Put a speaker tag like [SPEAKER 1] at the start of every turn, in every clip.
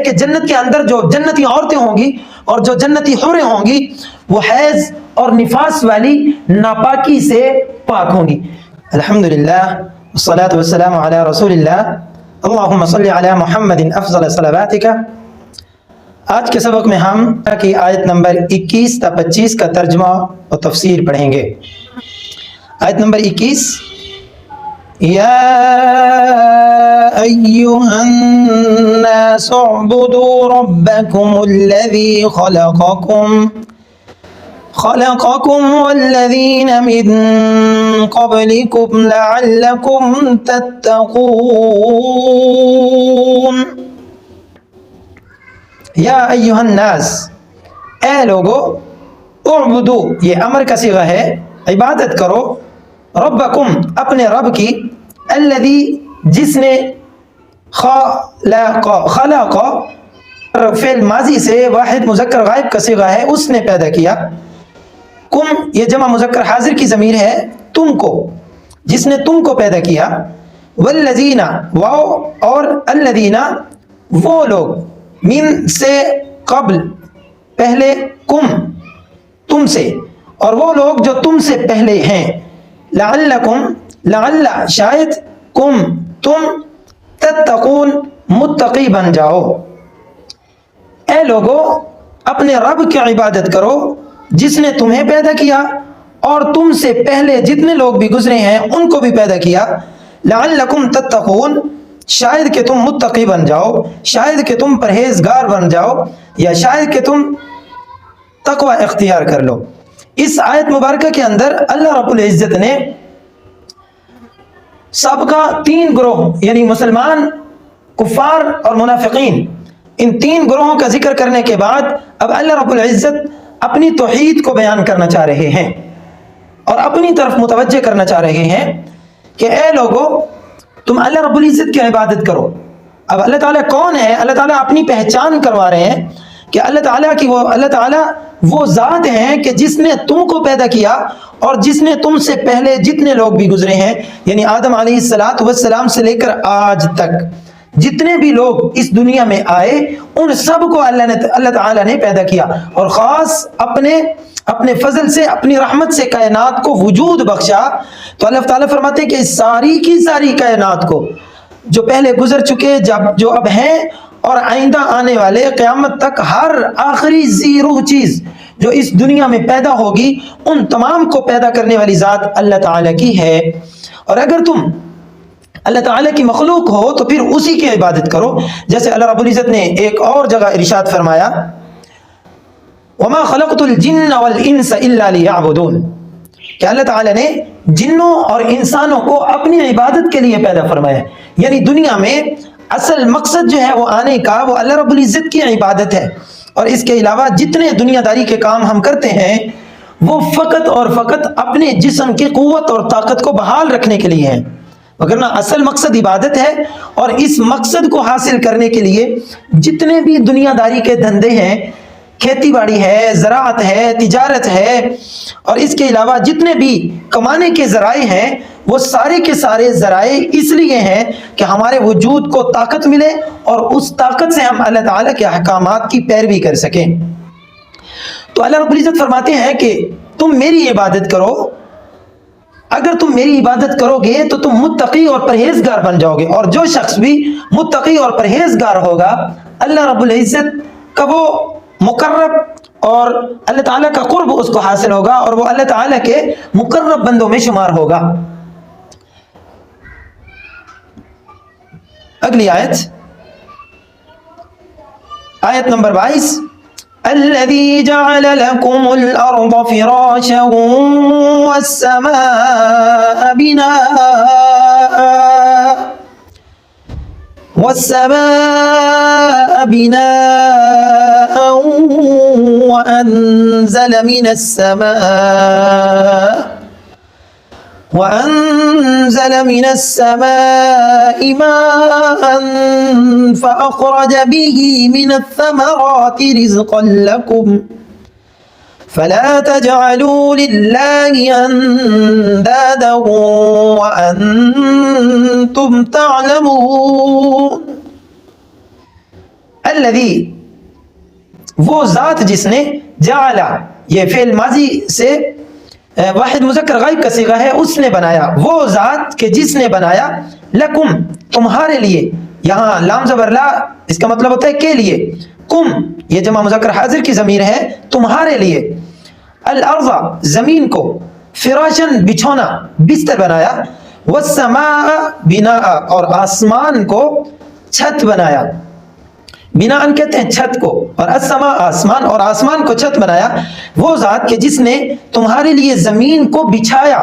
[SPEAKER 1] کہ جنت کے اندر جو جنتی عورتیں ہوں گی اور جو جنتی حوریں ہوں گی وہ حیض اور نفاس والی ناپاکی سے پاک ہوں گی۔ الحمدللہ والصلاة والسلام علی رسول اللہ، اللہم صلی علی محمد افضل صلواتک۔ آج کے سبق میں ہم کی آیت نمبر 21 تا 25 کا ترجمہ و تفسیر پڑھیں گے۔ آیت نمبر 21، یا ایہا الناس اعبدوا ربکم الذی خلقکم والذین من قبلکم لعلکم تتقون۔ یا ایہا الناس، اے لوگو، اعبدو یہ امر کا صیغہ ہے، عبادت کرو، ربکم اپنے رب کی، الذی جس نے، خلق فعل ماضی سے واحد مذکر غائب کا صیغہ ہے، اس نے پیدا کیا، کم یہ جمع مذکر حاضر کی ضمیر ہے، تم کو، جس نے تم کو پیدا کیا، والذین واو اور الذین وہ لوگ، من سے قبل پہلے، کم تم سے، اور وہ لوگ جو تم سے پہلے ہیں، لعلکم لعل شاید، کم تم، تتقون متقی بن جاؤ۔ اے لوگو اپنے رب کی عبادت کرو جس نے تمہیں پیدا کیا اور تم سے پہلے جتنے لوگ بھی گزرے ہیں ان کو بھی پیدا کیا، لعلکم تتقون شاید کہ تم متقی بن جاؤ، شاید کہ تم پرہیزگار بن جاؤ، یا شاید کہ تم تقوی اختیار کر لو۔ اس آیت مبارکہ کے اندر اللہ رب العزت نے سابقہ 3 گروہ یعنی مسلمان، کفار اور منافقین، ان 3 گروہوں کا ذکر کرنے کے بعد اب اللہ رب العزت اپنی توحید کو بیان کرنا چاہ رہے ہیں اور اپنی طرف متوجہ کرنا چاہ رہے ہیں کہ اے لوگو تم اللہ رب العزت کی عبادت کرو۔ اب اللہ تعالیٰ کون ہے؟ اللہ تعالیٰ اپنی پہچان کروا رہے ہیں کہ اللہ تعالیٰ وہ ذات ہیں کہ جس نے تم کو پیدا کیا اور جس نے تم سے پہلے جتنے لوگ بھی گزرے ہیں، یعنی آدم علیہ السلام سے لے کر آج تک جتنے بھی لوگ اس دنیا میں آئے ان سب کو اللہ تعالیٰ نے پیدا کیا، اور خاص اپنے فضل سے، اپنی رحمت سے کائنات کو وجود بخشا۔ تو اللہ تعالیٰ فرماتے ہیں کہ ساری کی ساری کائنات کو، جو پہلے گزر چکے، جو اب ہیں اور آئندہ آنے والے، قیامت تک ہر آخری ذی روح چیز جو اس دنیا میں پیدا ہوگی، ان تمام کو پیدا کرنے والی ذات اللہ تعالیٰ کی ہے۔ اور اگر تم اللہ تعالیٰ کی مخلوق ہو تو پھر اسی کی عبادت کرو، جیسے اللہ رب العزت نے ایک اور جگہ ارشاد فرمایا، وَمَا خَلَقْتُ الْجِنَّ وَالْإِنسَ إِلَّا لِيَعْبُدُونَ، کہ اللہ تعالیٰ نے جنوں اور انسانوں کو اپنی عبادت کے لیے پیدا فرمایا، یعنی دنیا میں اصل مقصد جو ہے وہ آنے کا وہ اللہ رب العزت کی عبادت ہے، اور اس کے علاوہ جتنے دنیا داری کے کام ہم کرتے ہیں وہ فقط اور فقط اپنے جسم کی قوت اور طاقت کو بحال رکھنے کے لیے ہیں، وگرنہ اصل مقصد عبادت ہے۔ اور اس مقصد کو حاصل کرنے کے لیے جتنے بھی دنیا داری کے دھندے ہیں، کھیتی باڑی ہے، زراعت ہے، تجارت ہے، اور اس کے علاوہ جتنے بھی کمانے کے ذرائع ہیں، وہ سارے کے سارے ذرائع اس لیے ہیں کہ ہمارے وجود کو طاقت ملے اور اس طاقت سے ہم اللہ تعالیٰ کے احکامات کی پیروی کر سکیں۔ تو اللہ رب العزت فرماتے ہیں کہ تم میری عبادت کرو، اگر تم میری عبادت کرو گے تو تم متقی اور پرہیزگار بن جاؤ گے، اور جو شخص بھی متقی اور پرہیزگار ہوگا اللہ رب العزت کا وہ مقرب اور اللہ تعالیٰ کا قرب اس کو حاصل ہوگا، اور وہ اللہ تعالیٰ کے مقرب بندوں میں شمار ہوگا۔ اگلی آیت نمبر 22، الذي جعل لكم الأرض فراشا والسماء بناء وأنزل من السماء ماء فأخرج به من الثمرات رزقا لكم فلا تجعلوا لله أندادا وأنتم تعلمون۔ الذی وہ ذات جس نے جعل یہ فعل ماضی سے واحد مذکر غائب کا صیغہ ہے اس نے بنایا وہ ذات کہ جس نے بنایا لکم تمہارے لیے یہاں لام زبر لا اس کا مطلب ہوتا ہے کے لیے کم یہ جمع مذکر حاضر کی ضمیر ہے تمہارے لیے الارض زمین کو فراشن بچھونا بستر بنایا والسماء بناء اور آسمان کو چھت بنایا بناء کہتے ہیں چھت کو اور السماء آسمان اور آسمان کو چھت بنایا وہ ذات کہ جس نے تمہارے لیے زمین کو بچھایا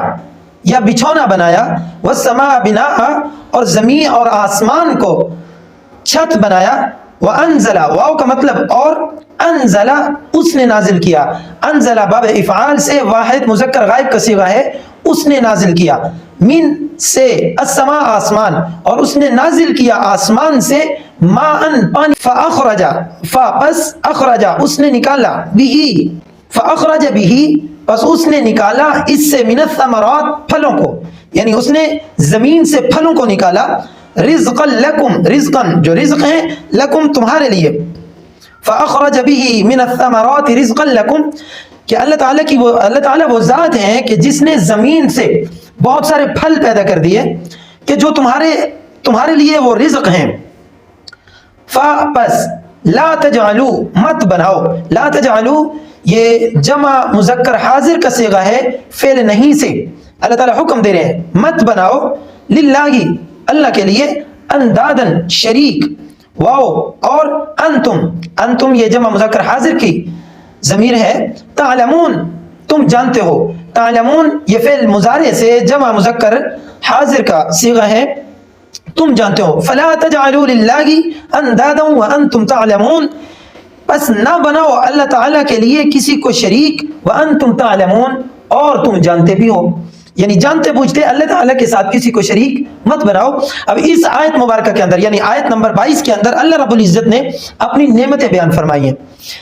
[SPEAKER 1] یا بچھونا بنایا والسماء بناء اور زمین اور آسمان کو چھت بنایا وانزل واو کا مطلب اور انزل اس نے نازل کیا انزل باب افعال سے واحد مذکر غائب کا صیغہ ہے اس نے نازل کیا من سے السماء آسمان اور اس نے نازل کیا آسمان سے ماءن پانی فاخرج پس اخرج اس نے نکالا بھی فاخرج بھی پس اس نے نکالا اس سے من الثمرات پھلوں کو یعنی اس نے زمین سے پھلوں کو نکالا رزقا لکم رزقا جو رزق ہیں لکم تمہارے لیے فاخرج به من الثمرات رزقا لکم کہ اللہ تعالیٰ وہ ذات ہیں کہ جس نے زمین سے بہت سارے پھل پیدا کر دیے کہ جو تمہارے لیے وہ رزق ہیں پس لا تجعلوا مت بناؤ لا تجعلوا یہ جمع مذکر حاضر کا صیغہ ہے فعل نہیں سے اللہ تعالیٰ حکم دے رہے ہیں مت بناؤ للہ اللہ کے لیے اندادن شریک واو اور انتم یہ جمع مذکر حاضر کی ضمیر ہے تعلمون تم جانتے ہو تعلمون یہ فعل مضارع سے جمع مذکر حاضر کا صیغہ ہے تم جانتے ہو فلا تجعلوا للہ اندادا وانتم تعلمون بس نہ بناؤ اللہ تعالیٰ کے لیے کسی کو شریک وانتم تعلمون اور تم جانتے بھی ہو یعنی جانتے بوجھتے اللہ تعالیٰ کے ساتھ کسی کو شریک مت بناؤ اب اس آیت مبارکہ کے اندر یعنی آیت نمبر 22 کے اندر اللہ رب العزت نے اپنی نعمتیں بیان فرمائی ہیں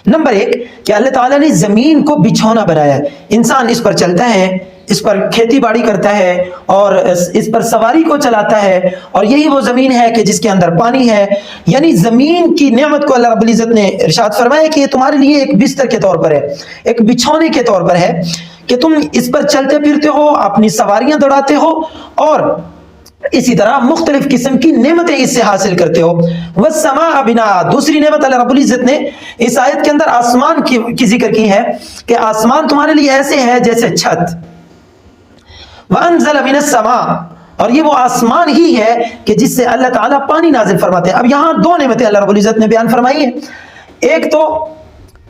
[SPEAKER 1] نمبر 1 کہ اللہ تعالیٰ نے زمین کو بچھونا بنایا ہے انسان اس پر چلتا ہے اس پر کھیتی باڑی کرتا ہے اور اس پر سواری کو چلاتا ہے اور یہی وہ زمین ہے کہ جس کے اندر پانی ہے یعنی زمین کی نعمت کو اللہ رب العزت نے ارشاد فرمایا کہ یہ تمہارے لیے ایک بستر کے طور پر ہے ایک بچھونے کے طور پر ہے کہ تم اس پر چلتے پھرتے ہو اپنی سواریاں دوڑاتے ہو اور اسی طرح مختلف قسم کی نعمتیں اس سے حاصل کرتے ہو والسماء بناء دوسری نعمت اللہ رب العزت نے اس آیت کے اندر آسمان کی ذکر کی ہے کہ آسمان تمہارے لیے ایسے ہے جیسے چھت وانزل من السماء اور یہ وہ آسمان ہی ہے کہ جس سے اللہ تعالیٰ پانی نازل فرماتے ہیں اب یہاں دو نعمتیں اللہ رب العزت نے بیان فرمائی ہیں ایک تو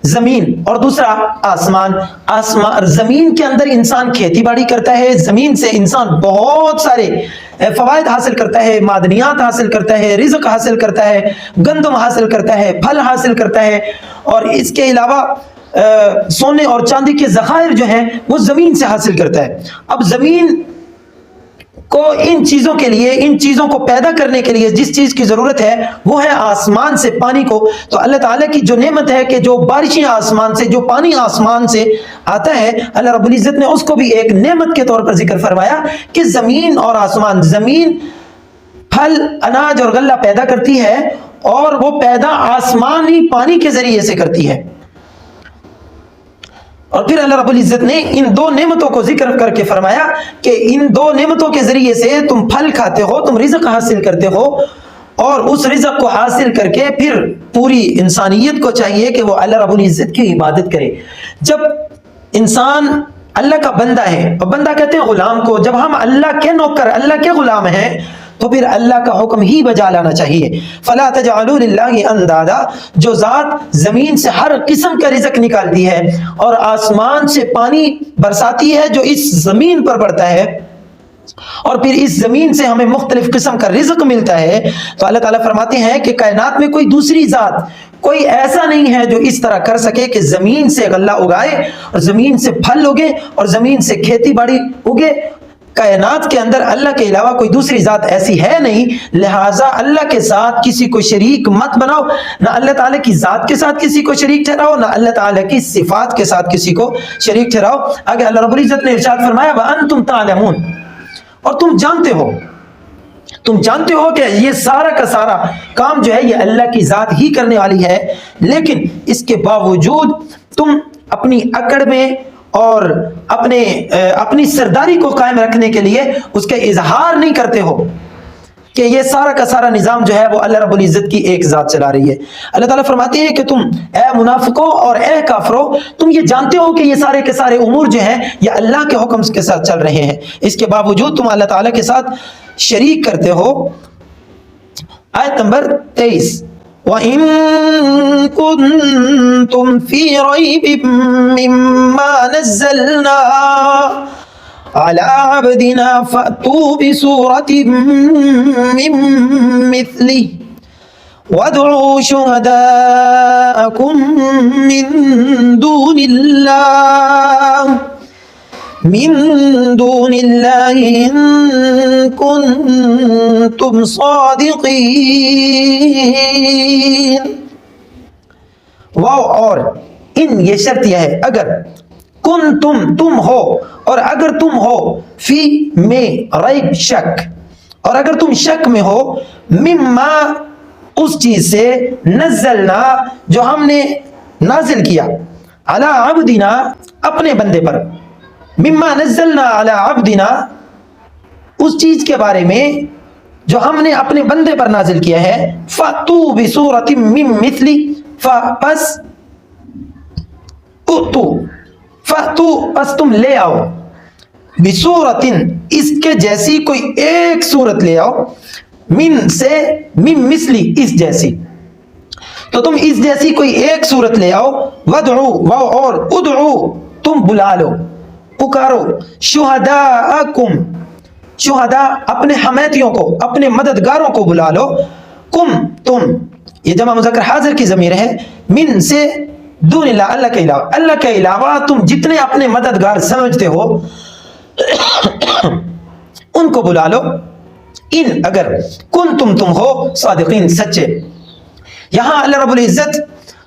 [SPEAKER 1] زمین اور دوسرا آسمان زمین کے اندر انسان کھیتی باڑی کرتا ہے زمین سے انسان بہت سارے فوائد حاصل کرتا ہے معدنیات حاصل کرتا ہے رزق حاصل کرتا ہے گندم حاصل کرتا ہے پھل حاصل کرتا ہے اور اس کے علاوہ سونے اور چاندی کے ذخائر جو ہیں وہ زمین سے حاصل کرتا ہے اب زمین کو ان چیزوں کے لیے ان چیزوں کو پیدا کرنے کے لیے جس چیز کی ضرورت ہے وہ ہے آسمان سے پانی کو تو اللہ تعالیٰ کی جو نعمت ہے کہ جو بارشیں آسمان سے جو پانی آسمان سے آتا ہے اللہ رب العزت نے اس کو بھی ایک نعمت کے طور پر ذکر فرمایا کہ زمین اور آسمان زمین پھل اناج اور غلہ پیدا کرتی ہے اور وہ پیدا آسمانی پانی کے ذریعے سے کرتی ہے اور پھر اللہ رب العزت نے ان دو نعمتوں کو ذکر کر کے فرمایا کہ ان دو نعمتوں کے ذریعے سے تم پھل کھاتے ہو تم رزق حاصل کرتے ہو اور اس رزق کو حاصل کر کے پھر پوری انسانیت کو چاہیے کہ وہ اللہ رب العزت کی عبادت کرے جب انسان اللہ کا بندہ ہے اور بندہ کہتے ہیں غلام کو جب ہم اللہ کے نوکر اللہ کے غلام ہیں تو پھر اللہ کا حکم ہی بجا لانا چاہیے فلا تجعلوا للہ اندادا جو ذات زمین سے ہر قسم کا رزق نکالتی ہے اور آسمان سے پانی برساتی ہے جو اس زمین پر پڑتا ہے اور پھر اس زمین سے ہمیں مختلف قسم کا رزق ملتا ہے تو اللہ تعالیٰ فرماتے ہیں کہ کائنات میں کوئی دوسری ذات کوئی ایسا نہیں ہے جو اس طرح کر سکے کہ زمین سے غلہ اگائے اور زمین سے پھل اگے اور زمین سے کھیتی باڑی اگے کائنات کے اندر اللہ کے علاوہ کوئی دوسری ذات ایسی ہے نہیں لہٰذا اللہ کے ساتھ کسی کو شریک مت بناؤ نہ اللہ تعالیٰ کی ذات کے ساتھ کسی کو شریک ٹھہراؤ نہ اللہ تعالیٰ کی صفات کے ساتھ کسی کو شریک ٹھہراؤ آگے اللہ رب العزت نے ارشاد فرمایا وَأَنْتُمْ تَعْلَمُونَ اور تم جانتے ہو تم جانتے ہو کہ یہ سارا کا سارا کام جو ہے یہ اللہ کی ذات ہی کرنے والی ہے، لیکن اس کے باوجود تم اپنی اکڑ میں اور اپنی سرداری کو قائم رکھنے کے لیے اس کا اظہار نہیں کرتے ہو کہ یہ سارا کا سارا نظام جو ہے وہ اللہ رب العزت کی ایک ذات چلا رہی ہے۔ اللہ تعالیٰ فرماتے ہیں کہ تم اے منافقوں اور اے کافروں، تم یہ جانتے ہو کہ یہ سارے کے سارے امور جو ہیں یہ اللہ کے حکم کے ساتھ چل رہے ہیں، اس کے باوجود تم اللہ تعالیٰ کے ساتھ شریک کرتے ہو۔ آیت نمبر 23، وَإِن كُنتُمْ فِي رَيْبٍ مِّمَّا نَزَّلْنَا عَلَىٰ عَبْدِنَا فَأْتُوا بِسُورَةٍ مِّن مِّثْلِهِ وَادْعُوا شُهَدَاءَكُم مِّن دُونِ اللَّهِ إِن كُنتُمْ صَادِقِينَ۔ واو اور ان یہ شرط یہ ہے، اگر تم ہو، اور اگر تم ہو فی میں ریب شک، اور اگر تم شک میں ہو مما اس چیز سے نزلنا جو ہم نے نازل کیا علی عبدنا اپنے بندے پر، مما نزلنا علی عبدنا اس چیز کے بارے میں جو ہم نے اپنے بندے پر نازل کیا ہے، فاتو بسورۃ من مثلی، پس تم لے آؤ بسورۃ اس کے جیسی کوئی ایک صورت لے آؤ، من مثلی اس جیسی، تو تم اس جیسی کوئی ایک صورت لے آؤ، ودعو واو اور ادعو تم بلا لو پکارو، شہداءکم شہداء اپنے حمیتیوں کو اپنے مددگاروں کو بلا لو، کم تم یہ جمع مذکر حاضر کی ضمیر ہے، من سے دون اللہ اللہ کے علاوہ تم جتنے اپنے مددگار سمجھتے ہو ان کو بلا لو، ان اگر تم ہو صادقین سچے۔ یہاں اللہ رب العزت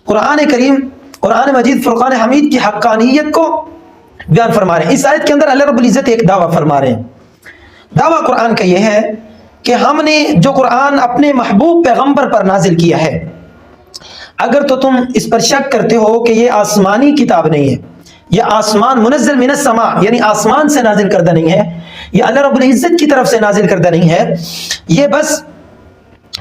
[SPEAKER 1] قرآن کریم قرآن مجید فرقان حمید کی حقانیت کو بیان فرما رہے ہیں۔ اس آیت کے اندر اللہ رب العزت ایک دعویٰ فرما رہے ہیں۔ دعویٰ قرآن کا یہ ہے کہ ہم نے جو قرآن اپنے محبوب پیغمبر پر نازل کیا ہے، اگر تو تم اس پر شک کرتے ہو کہ یہ آسمانی کتاب نہیں ہے، یہ آسمان منزل من السماء یعنی آسمان سے نازل کردہ نہیں ہے، یہ اللہ رب العزت کی طرف سے نازل کردہ نہیں ہے، یہ بس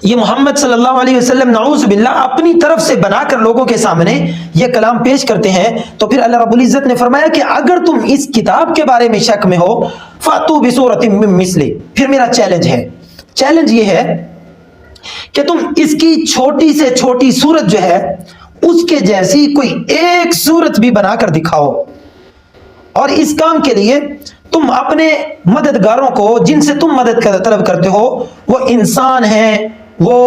[SPEAKER 1] یہ محمد صلی اللہ علیہ وسلم نعوذ باللہ اپنی طرف سے بنا کر لوگوں کے سامنے یہ کلام پیش کرتے ہیں، تو پھر اللہ رب العزت نے فرمایا کہ اگر تم اس کتاب کے بارے میں شک میں ہو فَأْتُوا بِسُورَةٍ مِّن مِّثْلِهِ، پھر میرا چیلنج یہ ہے کہ تم اس کی چھوٹی سے چھوٹی صورت جو ہے اس کے جیسی کوئی ایک صورت بھی بنا کر دکھاؤ، اور اس کام کے لیے تم اپنے مددگاروں کو جن سے تم مدد طلب کرتے ہو، وہ انسان ہیں، وہ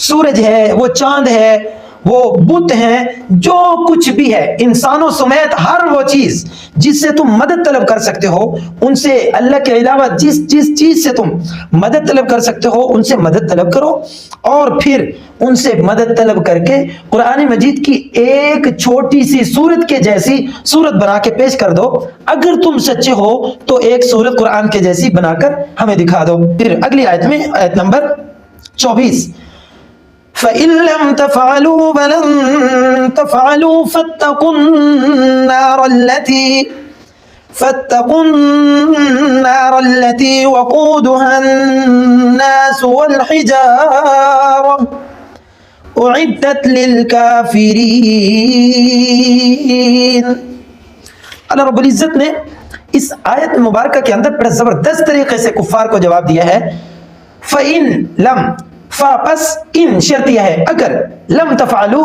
[SPEAKER 1] سورج ہے، وہ چاند ہے، وہ بت ہیں، جو کچھ بھی ہے انسانوں سمیت ہر وہ چیز جس سے تم مدد طلب کر سکتے ہو، ان سے اللہ کے علاوہ جس چیز سے تم مدد طلب کر سکتے ہو ان سے مدد طلب کرو، اور پھر ان سے مدد طلب کر کے قرآن مجید کی ایک چھوٹی سی صورت کے جیسی صورت بنا کے پیش کر دو۔ اگر تم سچے ہو تو ایک صورت قرآن کے جیسی بنا کر ہمیں دکھا دو۔ پھر اگلی آیت میں آیت نمبر 24، فَإِن لَّمْ تَفْعَلُوا وَلَن تَفْعَلُوا فَاتَّقُوا النَّارَ الَّتِي وَقُودُهَا النَّاسُ وَالْحِجَارَةُ أُعِدَّتْ لِلْكَافِرِينَ۔ اللہ رب العزت نے اس آیت مبارکہ کے اندر بڑا زبردست طریقے سے کفار کو جواب دیا ہے۔ فَإِن لَّمْ پس ان شرط یہ ہے، اگر لم تفعلو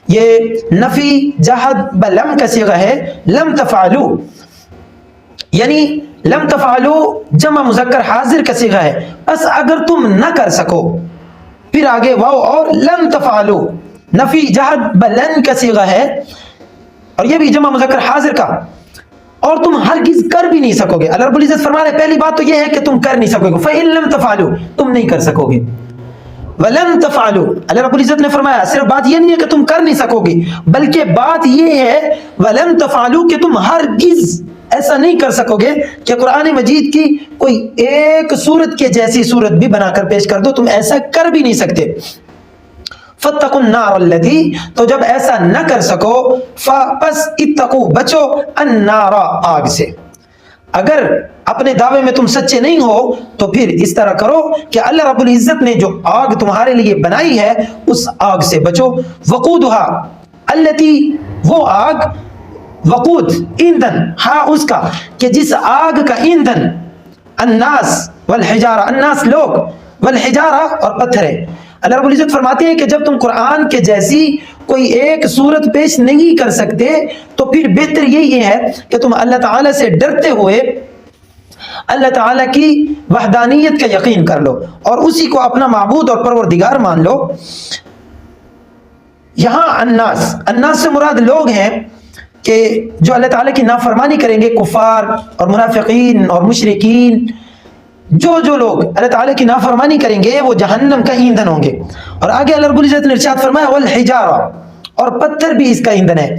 [SPEAKER 1] یہ نفی جہد بلم کا صیغہ ہے، لم تفعلو یعنی لم تفعلو جمع مذکر حاضر کا صیغہ ہے، بس اگر تم نہ کر سکو، پھر آگے واو اور لم تفعلو نفی جہد بلن کا صیغہ ہے، اور یہ بھی جمع مذکر حاضر کا، اور تم ہرگز کر بھی نہیں سکو گے۔ اللہ رب العزت فرما رہے پہلی بات تو یہ ہے کہ تم کر نہیں سکو گے، فَإِن لَّمْ تَفْعَلُوا تم نہیں کر سکو گے، وَلَن تَفْعَلُوا اللہ رب العزت نے فرمایا صرف بات یہ نہیں ہے کہ تم کر نہیں سکو گے، بلکہ بات یہ ہے وَلَن تَفْعَلُوا کہ تم ہرگز ایسا نہیں کر سکو گے کہ قرآن مجید کی کوئی ایک سورت کے جیسی سورت بھی بنا کر پیش کر دو، تم ایسا کر بھی نہیں سکتے۔ فَاتَّقُوا النَّارَ الَّتِي، تو جب ایسا نہ کر سکو، پس اتقوا، بچو، النَّارَ، آگ سے۔ اگر اپنے دعوے میں تم سچے نہیں ہو تو پھر اس طرح کرو کہ اللہ رب العزت نے جو آگ تمہارے لیے بنائی ہے اس آگ سے بچو۔ وقودها التي، وہ آگ، وقود ایندھن، ہاں اس کا، کہ جس آگ کا ایندھن، الناس والحجارہ، الناس لوگ، والحجارہ اور پتھر ہے۔ اللہ رب العزت فرماتے ہیں کہ جب تم قرآن کے جیسی کوئی ایک صورت پیش نہیں کر سکتے تو پھر بہتر یہی ہے کہ تم اللہ تعالیٰ سے ڈرتے ہوئے اللہ تعالیٰ کی وحدانیت کا یقین کر لو اور اسی کو اپنا معبود اور پروردگار مان لو۔ یہاں الناس، الناس سے مراد لوگ ہیں کہ جو اللہ تعالیٰ کی نافرمانی کریں گے، کفار اور منافقین اور مشرکین، جو لوگ اللہ تعالیٰ کی نافرمانی کریں گے وہ جہنم کا ایندھن ہوں گے۔ اور آگے اللہ رب العزت نے ارشاد فرمایا والحجارہ، اور پتھر بھی اس کا ایندھن ہے۔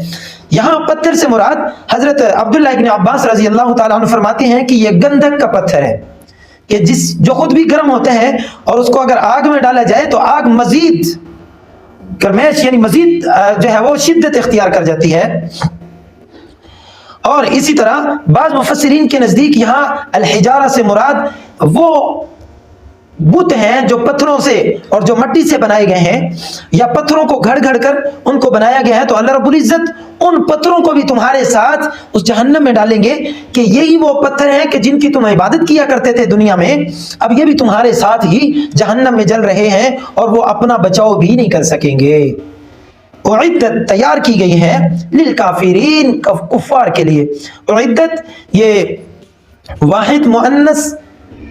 [SPEAKER 1] یہاں پتھر سے مراد حضرت عبداللہ ابن عباس رضی اللہ تعالیٰ عنہ فرماتے ہیں کہ یہ گندھک کا پتھر ہے، کہ جو خود بھی گرم ہوتا ہے اور اس کو اگر آگ میں ڈالا جائے تو آگ مزید گرمائش، یعنی مزید جو ہے وہ شدت اختیار کر جاتی ہے۔ اور اسی طرح بعض مفسرین کے نزدیک یہاں الحجارہ سے مراد وہ بت ہیں جو پتھروں سے اور جو مٹی سے بنائے گئے ہیں، یا پتھروں کو گھڑ گھڑ کر ان کو بنایا گیا ہے، تو اللہ رب العزت ان پتھروں کو بھی تمہارے ساتھ اس جہنم میں ڈالیں گے کہ یہی وہ پتھر ہیں کہ جن کی تم عبادت کیا کرتے تھے دنیا میں، اب یہ بھی تمہارے ساتھ ہی جہنم میں جل رہے ہیں اور وہ اپنا بچاؤ بھی نہیں کر سکیں گے۔ اعدت، تیار کی گئی ہے، للکافرین، کفار کے لیے۔ اعدت یہ واحد مؤنث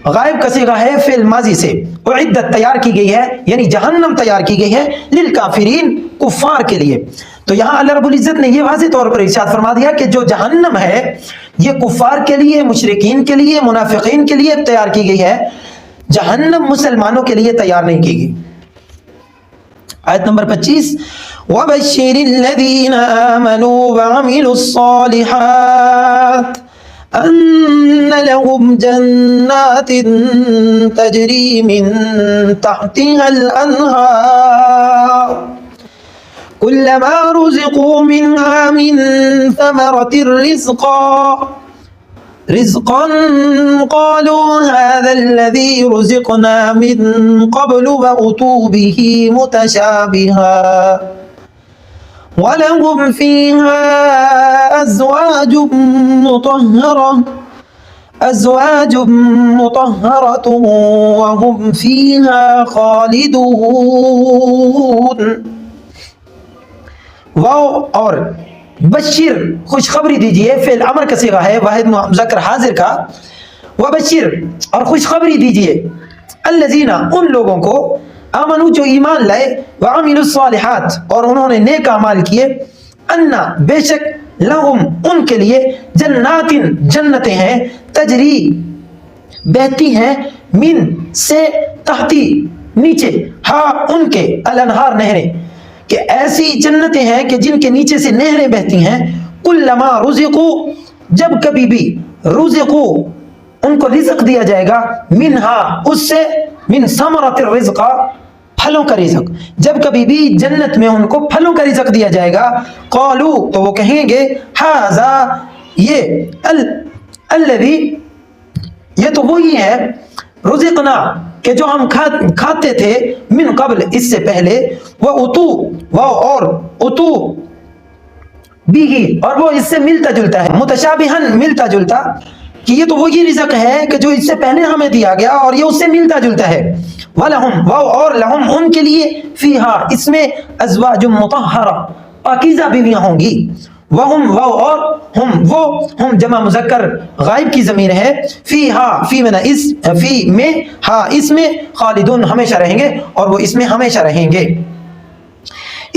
[SPEAKER 1] غائب کا صیغہ ہے فعل ماضی سے، اعدت تیار کی گئی ہے، یعنی جہنم تیار کی گئی ہے، للکافرین، کفار کے لیے۔ تو یہاں اللہ رب العزت نے یہ واضح طور پر ارشاد فرما دیا کہ جو جہنم ہے یہ کفار کے لیے، مشرکین کے لیے، منافقین کے لیے تیار کی گئی ہے، جہنم مسلمانوں کے لیے تیار نہیں کی گئی۔ آیت نمبر 25، وَبَشِّرِ الَّذِينَ آمَنُوا وَعَمِلُوا الصَّالِحَاتِ أن لهم جنات تجري من تحتها الأنهار كلما رزقوا منها من ثمرة رزقا قالوا هذا الذي رزقنا من قبل وأتوا به متشابها وَلَهُمْ فِيهَا أَزْوَاجٌ مُطَهَّرَةٌ وَهُمْ فِيهَا خَالِدُونَ۔ اور بشر، خوشخبری دیجئے، فعل امر کا صیغہ ہے واحد مذکر حاضر کا، وبشر، اور خوشخبری دیجئے، الذین، ان لوگوں کو، آمنو، جو ایمان لائے، وعملوا الصالحات، اور انہوں نے نیک اعمال کیے، انا، بے شک، لہم، ان کے لیے، جنات، جنتیں ہیں، تجری، بہتی ہیں، من، سے، تحتی، نیچے، ہاں، ان کے، الانہار، نہریں، کہ ایسی جنتیں ہیں کہ جن کے نیچے سے نہریں بہتی ہیں، کلما رزقو، جب کبھی بھی، رزقو، ان کو رزق دیا جائے گا، منہا، اس سے، من ثمرۃ الرزق، پھلوں کا رزق، جب کبھی بھی جنت میں ان کو پھلوں کا رزق دیا جائے گا، قالو، تو وہ کہیں گے، ھذا، یہ، الذی، یہ تو وہی ہے، رزقنا، کہ جو ہم کھاتے تھے، من قبل، اس سے پہلے، وَأُتُو، اور اتو بھی، اور وہ اس سے ملتا جلتا ہے، متشابہن، ملتا جلتا، کہ یہ تو وہی رزق ہے کہ جو اس سے پہلے ہمیں دیا گیا اور یہ اس سے ملتا جلتا ہے۔ وَلَهُمْ، اور لہم، ان کے لیے، فیہا، اس میں، ازواج مطہرہ، پاکیزہ بیویاں ہوں گی، وہم، اور ہم، وہ، ہم جمع مذکر غائب کی ضمیر ہے، فیہا، فی میں، ہاں، اس میں، خالدون، ہمیشہ رہیں گے، اور وہ اس میں ہمیشہ رہیں گے۔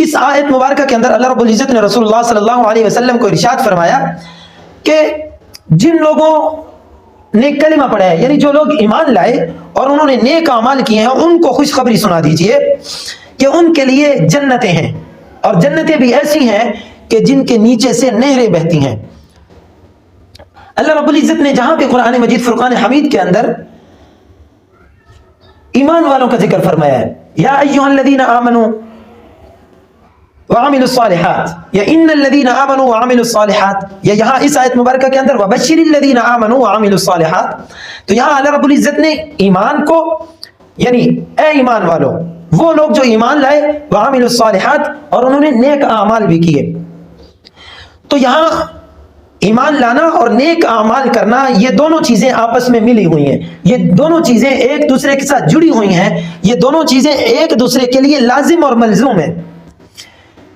[SPEAKER 1] اس آیت مبارکہ کے اندر اللہ رب العزت نے رسول اللہ صلی اللہ علیہ وسلم کو ارشاد فرمایا کہ جن لوگوں نے کلمہ پڑھا ہے، یعنی جو لوگ ایمان لائے اور انہوں نے نیک اعمال کیے ہیں، ان کو خوشخبری سنا دیجئے کہ ان کے لیے جنتیں ہیں، اور جنتیں بھی ایسی ہیں کہ جن کے نیچے سے نہریں بہتی ہیں۔ اللہ رب العزت نے جہاں پہ قرآن مجید فرقان حمید کے اندر ایمان والوں کا ذکر فرمایا ہے، یا ایھا الذین آمنوا وعملوا الصالحات، یا ان الذین آمنوا وعملوا الصالحات، یا یہاں اس آیت مبارکہ کے اندر وبشر الذین آمنوا وعملوا الصالحات، تو یہاں اللہ رب العزت نے ایمان کو، یعنی اے ایمان والو، وہ لوگ جو ایمان لائے، وعملوا الصالحات، اور انہوں نے نیک اعمال بھی کیے. تو یہاں ایمان لانا اور نیک اعمال کرنا، یہ دونوں چیزیں آپس میں ملی ہوئی ہیں، یہ دونوں چیزیں ایک دوسرے کے ساتھ جڑی ہوئی ہیں، یہ دونوں چیزیں ایک دوسرے کے لیے لازم اور ملزوم ہیں.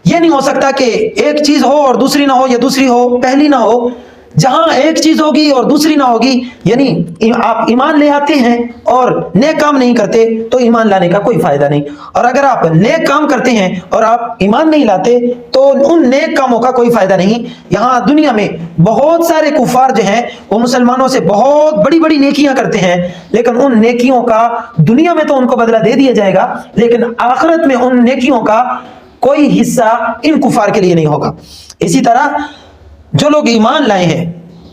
[SPEAKER 1] یہ نہیں ہو سکتا کہ ایک چیز ہو اور دوسری نہ ہو، یا دوسری ہو پہلی نہ ہو. جہاں ایک چیز ہوگی اور دوسری نہ ہوگی، یعنی آپ ایمان لے آتے ہیں اور نیک کام نہیں کرتے تو ایمان لانے کا کوئی فائدہ نہیں، اور اگر آپ نیک کام کرتے ہیں اور آپ ایمان نہیں لاتے تو ان نیک کاموں کا کوئی فائدہ نہیں. یہاں دنیا میں بہت سارے کفار جو ہیں وہ مسلمانوں سے بہت بڑی بڑی نیکیاں کرتے ہیں، لیکن ان نیکیوں کا دنیا میں تو ان کو بدلہ دے دیا جائے گا، لیکن آخرت میں ان نیکیوں کا کوئی حصہ ان کفار کے لیے نہیں ہوگا. اسی طرح جو لوگ ایمان لائے ہیں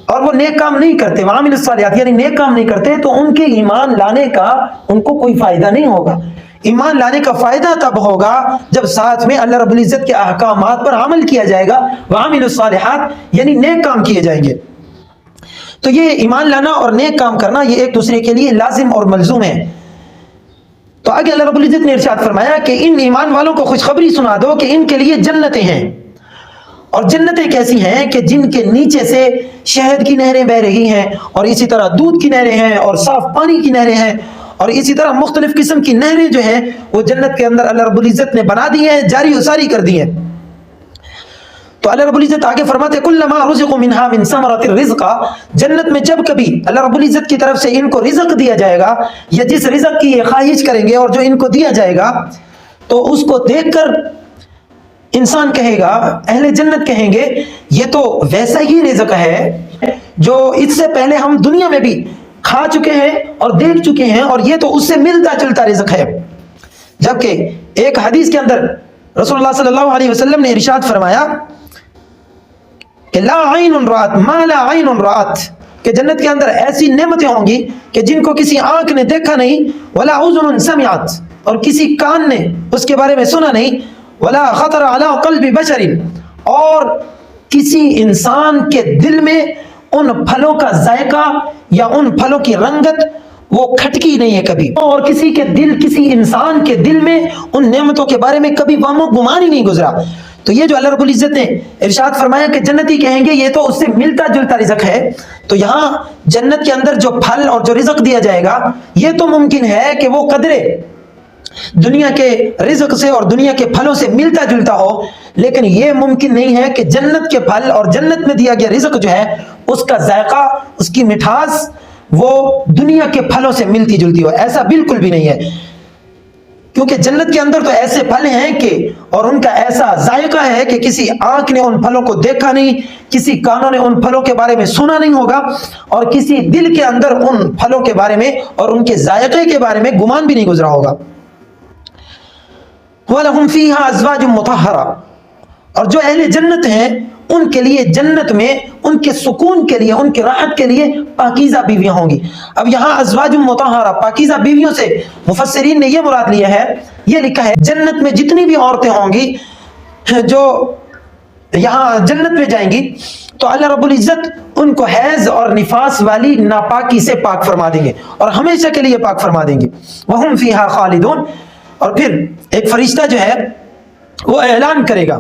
[SPEAKER 1] اور وہ نیک کام نہیں کرتے، وعامل الصالحات، یعنی نیک کام نہیں کرتے، تو ان کے ایمان لانے کا ان کو کوئی فائدہ نہیں ہوگا. ایمان لانے کا فائدہ تب ہوگا جب ساتھ میں اللہ رب العزت کے احکامات پر عمل کیا جائے گا، وعامل الصالحات، یعنی نیک کام کیے جائیں گے. تو یہ ایمان لانا اور نیک کام کرنا یہ ایک دوسرے کے لیے لازم اور ملزوم ہے. تو آگے اللہ رب العزت نے ارشاد فرمایا کہ ان ایمان والوں کو خوشخبری سنا دو کہ ان کے لیے جنتیں ہیں. اور جنتیں کیسی ہیں کہ جن کے نیچے سے شہد کی نہریں بہ رہی ہیں، اور اسی طرح دودھ کی نہریں ہیں، اور صاف پانی کی نہریں ہیں، اور اسی طرح مختلف قسم کی نہریں جو ہیں وہ جنت کے اندر اللہ رب العزت نے بنا دی ہیں، جاری و ساری کر دی ہیں. تو اللہ رب العزت آگے فرماتے کلما رزقوا منها من ثمرۃ الرزق، جنت میں جب کبھی اللہ رب العزت کی طرف سے ان کو رزق دیا جائے گا، یا جس رزق کی یہ خواہش کریں گے اور جو ان کو دیا جائے گا، تو اس کو دیکھ کر انسان کہے گا، اہل جنت کہیں گے یہ تو ویسا ہی رزق ہے جو اس سے پہلے ہم دنیا میں بھی کھا چکے ہیں اور دیکھ چکے ہیں، اور یہ تو اس سے ملتا جلتا رزق ہے. جبکہ ایک حدیث کے اندر رسول اللہ صلی اللہ علیہ وسلم نے ارشاد فرمایا کہ لا عین رات ما لا عین رات، کہ جنت کے اندر ایسی نعمتیں ہوں گی کہ جن کو کسی آنکھ نے دیکھا نہیں، ولا اذن سمعت، اور کسی کان نے اس کے بارے میں سنا نہیں، ولا خطر علی قلب بشر، اور کسی انسان کے دل میں ان پھلوں کا ذائقہ یا ان پھلوں کی رنگت وہ کھٹکی نہیں ہے کبھی، اور کسی انسان کے دل میں ان نعمتوں کے بارے میں کبھی وہم و گمان ہی نہیں گزرا. تو یہ جو اللہ رب العزت نے ارشاد فرمایا کہ جنتی کہیں گے یہ تو اس سے ملتا جلتا رزق ہے، تو یہاں جنت کے اندر جو پھل اور جو رزق دیا جائے گا یہ تو ممکن ہے کہ وہ قدرے دنیا کے رزق سے اور دنیا کے پھلوں سے ملتا جلتا ہو، لیکن یہ ممکن نہیں ہے کہ جنت کے پھل اور جنت میں دیا گیا رزق جو ہے اس کا ذائقہ، اس کی مٹھاس وہ دنیا کے پھلوں سے ملتی جلتی ہو. ایسا بالکل بھی نہیں ہے، کیونکہ جنت کے اندر تو ایسے پھل ہیں کہ اور ان کا ایسا ذائقہ ہے کہ کسی آنکھ نے ان پھلوں کو دیکھا نہیں، کسی کانوں نے ان پھلوں کے بارے میں سنا نہیں ہوگا، اور کسی دل کے اندر ان پھلوں کے بارے میں اور ان کے ذائقے کے بارے میں گمان بھی نہیں گزرا ہوگا. وَلَهُمْ فِيهَا أَزْوَاجٌ مُطَهَّرَةٌ، اور جو اہل جنت ہیں ان کے لیے جنت میں ان کے سکون کے لیے، ان کی راحت کے لیے پاکیزہ بیویاں ہوں گی. اب یہاں ازواج مطہرہ، پاکیزہ بیویوں سے مفسرین نے یہ مراد لیا ہے، یہ لکھا ہے جنت میں جتنی بھی عورتیں ہوں گی جو یہاں جنت میں جائیں گی تو اللہ رب العزت ان کو حیض اور نفاس والی ناپاکی سے پاک فرما دیں گے اور ہمیشہ کے لیے پاک فرما دیں گے. وَهُمْ فِيهَا خَالِدُونَ، اور پھر ایک فرشتہ جو ہے وہ اعلان کرے گا،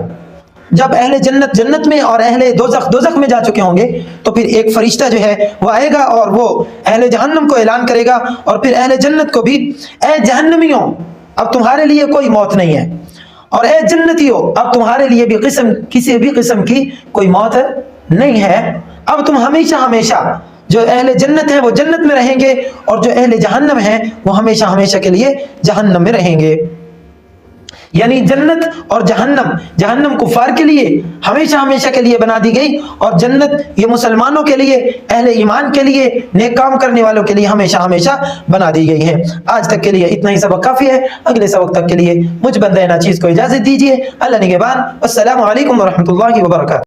[SPEAKER 1] جب اہل جنت جنت میں اور اہل دوزخ دوزخ میں جا چکے ہوں گے تو پھر ایک فرشتہ جو ہے وہ آئے گا اور وہ اہل جہنم کو اعلان کرے گا، اور پھر اہل جنت کو بھی، اے جہنمیوں اب تمہارے لیے کوئی موت نہیں ہے، اور اے جنتیوں اب تمہارے لیے بھی کسی بھی قسم کی کوئی موت نہیں ہے، اب تم ہمیشہ ہمیشہ، جو اہل جنت ہیں وہ جنت میں رہیں گے اور جو اہل جہنم ہیں وہ ہمیشہ ہمیشہ کے لیے جہنم میں رہیں گے. یعنی جنت اور جہنم کفار کے لیے ہمیشہ ہمیشہ کے لیے بنا دی گئی، اور جنت یہ مسلمانوں کے لیے، اہل ایمان کے لیے، نیک کام کرنے والوں کے لیے ہمیشہ ہمیشہ بنا دی گئی ہے. آج تک کے لیے اتنا ہی سبق کافی ہے، اگلے سبق تک کے لیے مجھ بندہ ناچیز کو اجازت دیجیے. اللہ نگہبان. السلام علیکم ورحمۃ اللہ وبرکاتہ.